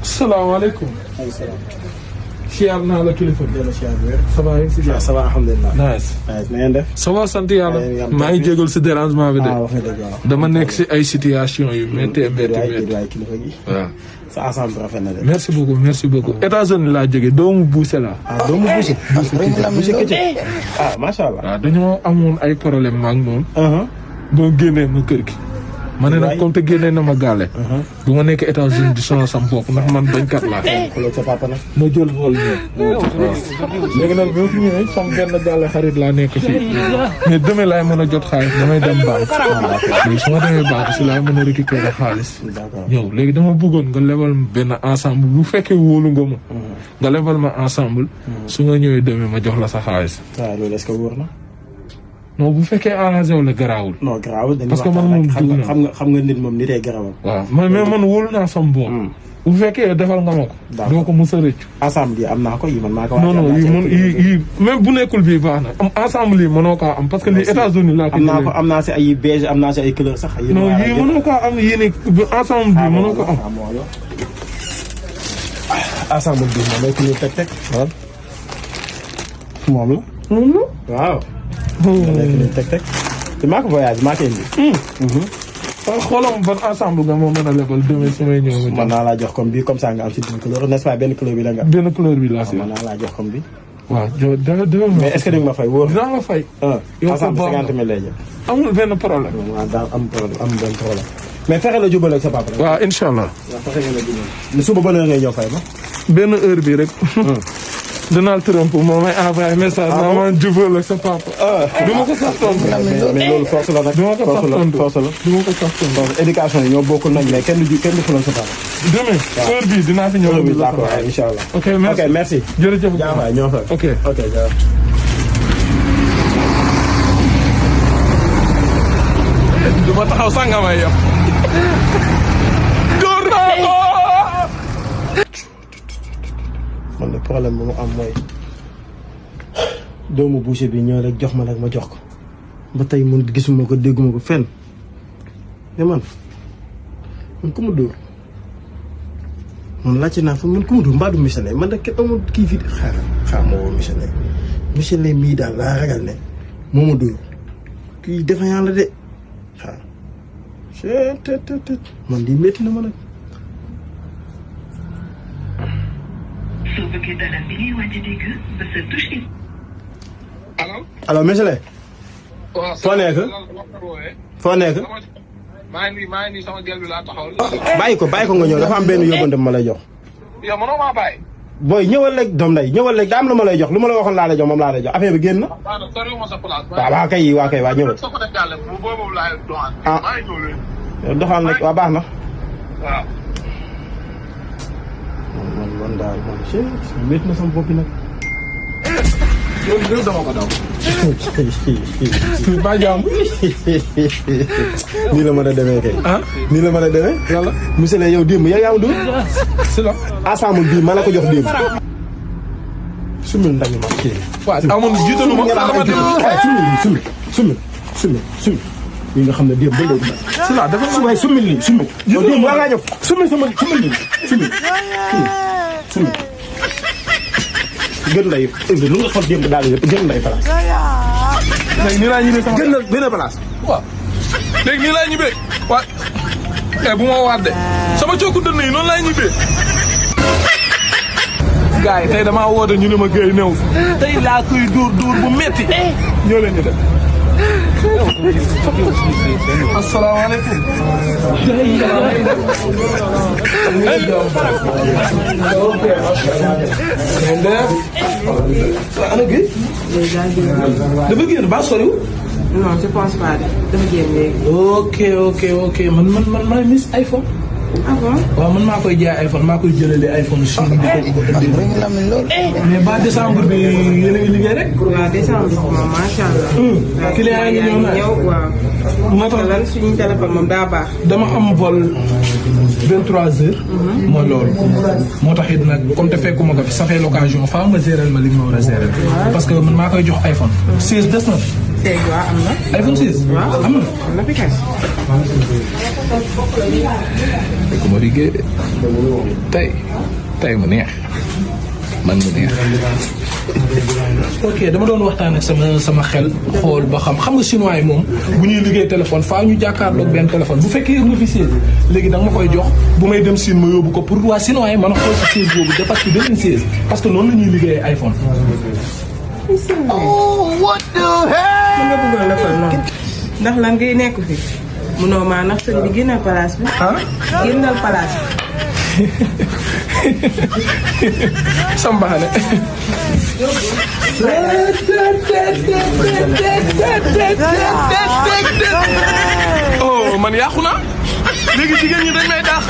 salaamaaleykum. siyaar naa la kilifa bi. ça va yéen si jàmm. ça va alhamdulilah. nice. na ngeen def. ça va sant yàlla. maa ngi jégal si dérangement bi de. dama nekk si ay situation yu métti. waaw. sa ensemble rafet na de. merci beaucoup merci beaucoup. États-Unis laa jógee doomu buuse laa. doomu buuse. buuse këcc. macha allah. waaw dañoo amoon ay problème ma ak moom. doo génnee ma kër gi. ma ne nag comme te génnee na ma gaale. bu ma nekk États-Unis di sonal sam bopp ndax man bañkat laa. sa papa nag. ma jël xool ñëw. léegi nag bi ma fi ñëwee sama benn gaale xarit laa nekk fii. mais demee laay mën a jot xaalis damay dem banque. léegi su ma demee banque si laay mën a récupérer xaalis. ñëw léegi dama bëggoon nga lebal benn ensemble bu fekkee wóolu nga ma. nga lebal ma ensemble. su nga ñëwee demee ma jox la sa xaalis. waaw loolu est-ce que wóor na. non bu fekkee arrangé wu la garaawul. non garaawul parce que man moom dugg na xam nga nit moom nitee garaawul. waaw mais man wóolu naa sama bopp. bu fekkee defal nga ma ko. doo ko mos a rëccu. ensemble yi am naa ko yi man maa ko. non non yii même bu nekkul bii baax na am ensemble yi mënoo kaa am parce que lii États-Unis laa ko. am naa si ay beige am naa si ay couleur sax. non yii mënoo kaa am yii nii ensemble bii mënoo ko am. ensemble bii moom mooy couleur teg waaw. moom la. waaw. teg te maa ko voyage maa ko indi. xoolal ban ensemble nga moo mën a lebal demee samay ñëw. mën naa laa jox comme bi comme ça nga am si benn couleur n'est-ce pas benn couleur bi la nga. benn couleur bi laa si. mën naa laa jox comme bi. waaw mais est-ce que di nga ma fay wóor. dinaa la fay. ensemble 50 000 lay jël. amul benn problème. waaw daa am problème amul benn problème. mais fexe la jubal ak sa papa. waaw incha allah. waaw fexe nga la jubal. mais suba ban heure ngay ñëw fay ma. benn heure bi rek. Donald Trump moo may envoyé message. ma jubal ak sa papa. du ma ko sax tontu. mais loolu force la nag. du ma ko sax tontu force la. du ma ko sax tontu. donc éducation yi ñoo bokkul nañ mais kenn du fulal sa papa. demain heure bii dinaa fi ñëw. d'accord incha allah. ok merci ok merci. jërëjëf. jaafaa ñoo fa. ok ok jaafaa. du ma taxaw sax nga may yem. door naa ko. man de problème bu mu am mooy doomu boucher bi ñëw rek jox ma nag ma jox ko ba tey mun gisuma ko dégguma ko fenn mais man ku ma dóor man laajte naa fa man ku ma dóor mbaa du Michelet man de kenn amul kii fii xaar ma woo Michelet mii daal laa ragal ne moo ma dóor kii defe yàlla de xaar man di métti na ma nag. soo bëggee dalal bi ngay wàcc dégg ba sa touche. allo Michelet. waaw foo nekk. foo nekk. maa ngi nii sama gel bi laa taxawal. bàyyi ko nga ñëw dafa am benn yóbbante ma lay jox. yow mënoo maa bàyyi. booy ñëwal rek doom nday ñëwal rek daa am lu ma lay jox lu ma la waxoon laa lay jox moom laa lay jox affaire bi génn na. waa kay ñëwal. doxaan rek waa baax na. waaw. man daal man métti na sama bopp bi nag. loolu lépp dama ko daw. maa jàmm. nii la mën a demee kay. nii la mën a demee. yàlla monsieur le yow démb yow yaa ma dugg. si la. ensemble bii ma la ko jox démb. sumil ndaje ma kii. waaw amoon jiitalu ma. sumil. yi nga xam ne démb ba léegi nag. si la dafa waaye sumil lii sumil. yow démb waa ngaa jox sumil lii sumil. gën lay lu nga xool démb daal yëpp gën lay place. léegi nii laa ñibbee sama. gën place. waaw léegi nii laa ñibbee. waaw bu ma waat de sama cooku dënn yi noonu laay ñibbee. gars yi tey damaa woote ñu ne ma géey néew tey laa koy dóor bu metti ñoo leen ñu def. asalaamaaleykum. ana Guèye. dafa génn ba soriwul. non je pense pas dafa génn léegi. ok man maay Miss iPhone. ah bon. waaw man maa koy jaay iPhone maa koy jëlale iPhone Chine bi ko indi. mais ba décembre bi yéen a ngi liggéey rek. waaw décembre bi moom macha allah. client yi ñëw naa waaw. moo tax lan suñu téléphone moom daa baax. dama am vol 23h. mooy loolu. moo tax it nag comme te fekkuma ko fi ça fait l'occasion faa ma gérer ma li ma war a gérer. parce que man maa koy jox iPhone. 16 des na. 16 waaw am na. iPhone 16. waaw am na fi kay. fekk ma liggéey de tey mu neex man mu neex. ok dama doon waxtaan ak sama xel xool ba xam nga chinois yi moom bu ñuy liggéey téléphone faa ñu jàkkaarloog benn téléphone bu fekkee nga fi siège léegi da nga ma koy jox bu may dem Chine ma yóbbu ko pour waa chinois yi mën a xool si siège boobu dafa ci beneen siège parce que noonu la ñuy liggéeyee iPhone. what the hell. mën nga bëggoon defal noonu. ndax lan ngay nekk fi. munoo maa ndax sëñ bi génnal place bi. génnal place bi. Sambaane. oh man yàqu naa léegi jigéen ñi dañ may dàq.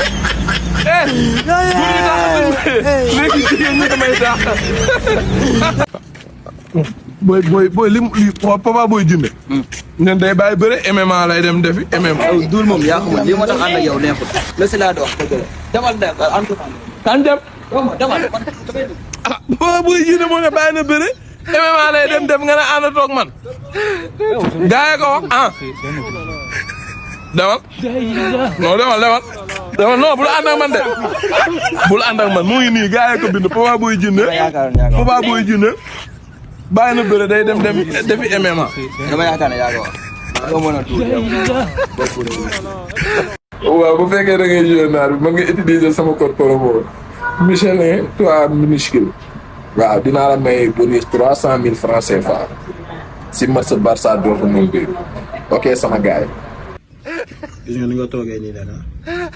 léegi jigéen ñi damay dàq. booy li papa booy jënde. ñun day bàyyi bëre MMA lay dem defi MMA. duul moom yaa xamul li ma tax ànd ak yow neexul la si laa doon wax dëgg la demal kan dem. demal ah papa booy jënde moo ne bàyyi na bëre MMA lay dem def nga ne ànd toog man. gaa yi ko wax ah. demal non demal non bul ànd ak man de bul ànd ak man mu ngi nii gaa yi ko bind papa booy jënde. papa booy jënde bàyyi na bëre day dem defi MMA. dama yaakaar ne yaa ko wax. doo mën a tuur waaw bu fekkee da ngay joué naar bi mën nga utiliser sama code promo Michelin 3 minuscule. waaw dinaa la may bonus 300 000 francs CFA si match Barça Dortmund bi ok sama gars yi. gis nga ni nga toogee nii dara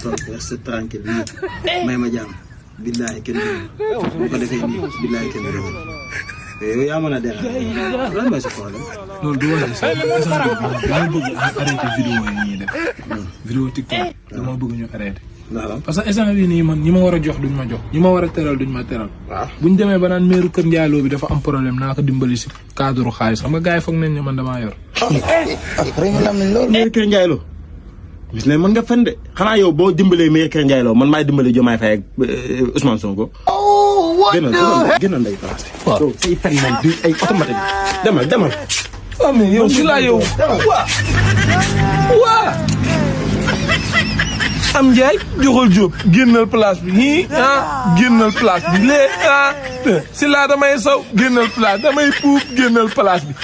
toog reste tranquille nii may ma jàmm billaahi kenn bu ko defee nii billaahi kenn du yow yaa mën a déranger lan mooy sa problème. loolu du woon sax dama bëgg ñu arrêté vidéo yi ñuy def. vidéo TikTok dama bëgg ñu arrêté. parce que instant bii nii man ñi ma war a jox duñ ma jox ñi ma war a teral duñ ma teral. waaw buñ demee ba naan meeru Kër Ndiallo bi dafa am problème naa ko dimbali si cadre xaalis xam nga gars yi foog nañ ne man damaa yor. après ñu am nañ loolu. meeru Kër Ndiallo. gis ne mën nga fen de xanaa yow boo dimbalee meeru Kër Ndiallo man maay dimbali Diomaye Faye ak Ousmane Sonko. gënal nday place bi. waaw say fen moom du ay automatique demal. waaw mais yow si laa yow. waa. am Ndiaye joxal Diop génnal place bi ñii génnal place bi lee si laa damay saw génnal place damay puub génnal place bi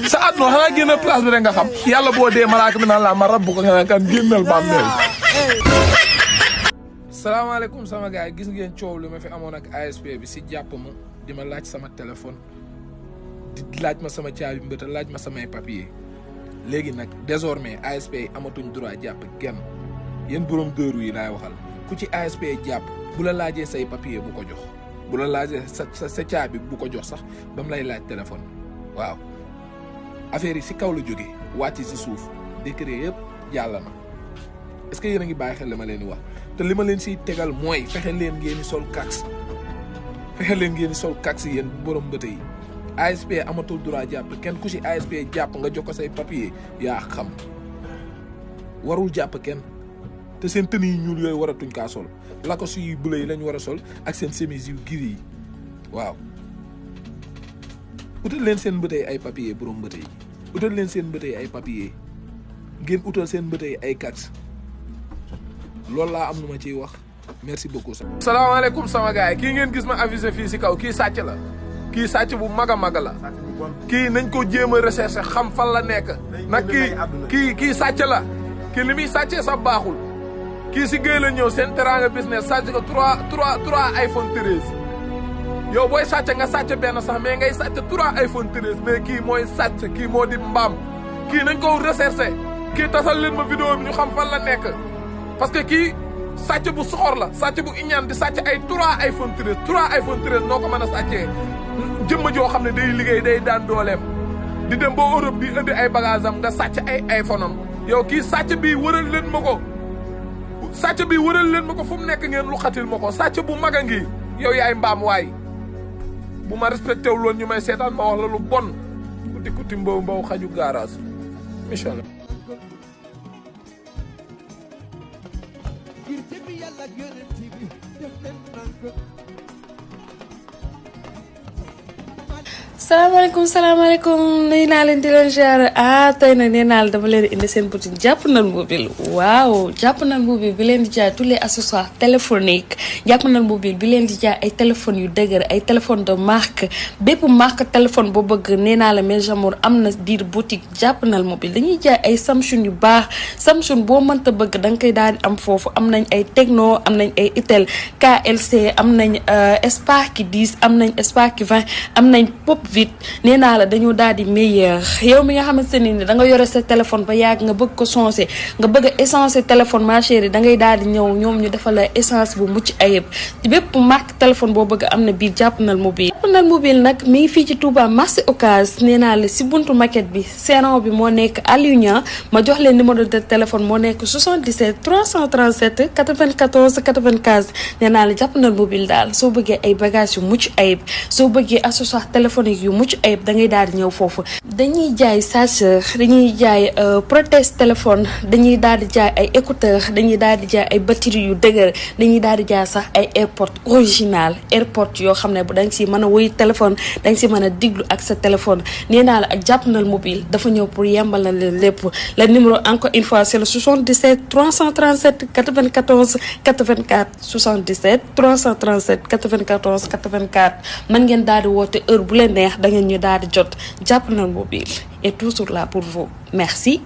sa at noo xanaa génnal place bi rek nga xam yàlla boo dee malaaka bi naan laa ma rabbu ko nga naan kan génnal bàmmeel. salaamaaleykum sama gars yi gis ngeen coow li ma fi amoon ak ASP bi si jàpp ma di ma laaj sama téléphone di laaj ma sama caabi mbëta laaj ma samay papier léegi nag désormais ASP yi amatuñ droit jàpp kenn yéen borom dëru yi laay waxal ku ci ASP jàpp bu la laajee say papier bu ko jox bu la laajee sa caabi bu ko jox sax ba mu lay laaj téléphone waaw affaire yi si kaw la jóge wàcc si suuf décret yëpp jàll na est-ce que yéen a ngi bàyyi xel li ma leen di wax te li ma leen siy tegal mooy fexe leen ngeen di sol kax yéen borom mbëte yi ASP amatul droit jàpp kenn ku si ASP jàpp nga jox ko say papier yaa xam warul jàpp kenn te seen tenue yi ñuul yooyu waratuñ kaa sol lacoste yu bleu yi lañ war a sol ak seen chemise yu gris yi waaw utal leen seen mbëte yi ay papier borom mbëte yi utal leen seen mbëte yi ay papier ngeen utal seen mbëte yi ay kax loolu laa am lu ma ciy wax merci beaucoup. salaamaaleykum sama gars yi kii ngeen gis ma avisé fii si kaw kii sàcc la kii sàcc bu mag a mag la kii nañ ko jéem a recherche xam fan la nekk nag kii sàcc la kii li muy sàccee sax baaxul kii si géej la ñëw seen teranga business sàcc ko 3 iPhone 13 yow booy sàcc nga sàcc benn sax mais ngay sàcc 3 iPhone 13 mais kii mooy sàcc kii moo di mbaam kii nañ ko recherche kii tasal leen ma vidéo bi ñu xam fan la nekk parce que kii sàcc bu soxor la sàcc bu iñaan di sàcc ay 3 iPhone 13 noo ko mën a sàccee jëmma joo xam ne day liggéey day daan dooleem di dem ba Europe di indi ay bagage am nga sàcc ay iPhone am yow kii sàcc bi wëral leen ma ko fu mu nekk ngeen lu xatil ma ko sàcc bu mag a ngi yow yaay mbaam waay bu ma respecté wu loon ñu may seetaan ma wax la lu bon ku dikkuti mbaw xaju garage inchallah salaamaaleykum nuyu naa leen di leen ziar tey nag nee naa la dama leen indi seen boutique Jàppandal mobile waaw Jàppandal mobile bi leen di jaay tous les accessoires téléphoniques Jàppandal mobile bi leen di jaay ay téléphones yu dëgër ay téléphones de marque bépp marque téléphone boo bëgg nee naa la mes amours am na biir boutique Jàppandal mobile dañuy jaay ay Samsung yu baax Samsung boo mënta bëgg da nga koy daal di am foofu am nañ ay Tecno am nañ ay Itel KLC am nañ Spark 10 am nañ Spark 20 am nañ Pop Vite nee naa la dañoo daal di meilleur yow mi nga xamante ne ni da nga yore sa téléphone ba yàgg nga bëgg ko changer nga bëgg a essencer téléphone ma chérie da ngay daal di ñëw ñoom ñu defal la essence bu mucc ayib ci bépp marque téléphone boo bëgg am na biir Jàppandal mobile. Jàppandal mobile nag mi ngi fii ci Touba marché Ocass nee naa la si buntu maquette bi serrant bi moo nekk Aliou ma jox leen numéro de téléphone moo nekk 77 337 94 95 nee naa la Jàppandal mobile daal soo bëggee ay bagages yu mucc ayib soo bëggee accessoire téléphonique yu mucc ayib da ngay daal di ñëw foofu dañuy jaay chargeur dañuy jaay protège téléphone dañuy daal di jaay ay écouteur dañuy daal di jaay ay batterie yu dëgër dañuy daal di jaay sax ay airpod original airpod yoo xam ne bu da nga si mën a woy téléphone da nga si mën a diglu ak sa téléphone nee naa la ak Jàppandal mobile dafa ñëw pour yembal na leen lépp le numéro encore une fois c'est le 77 337 94 84 77 337 94 84 mën ngeen daal di woote heure bu leen neex da ngeen ñu daal di jot Jàppandal mobile est toujours là pour vous merci.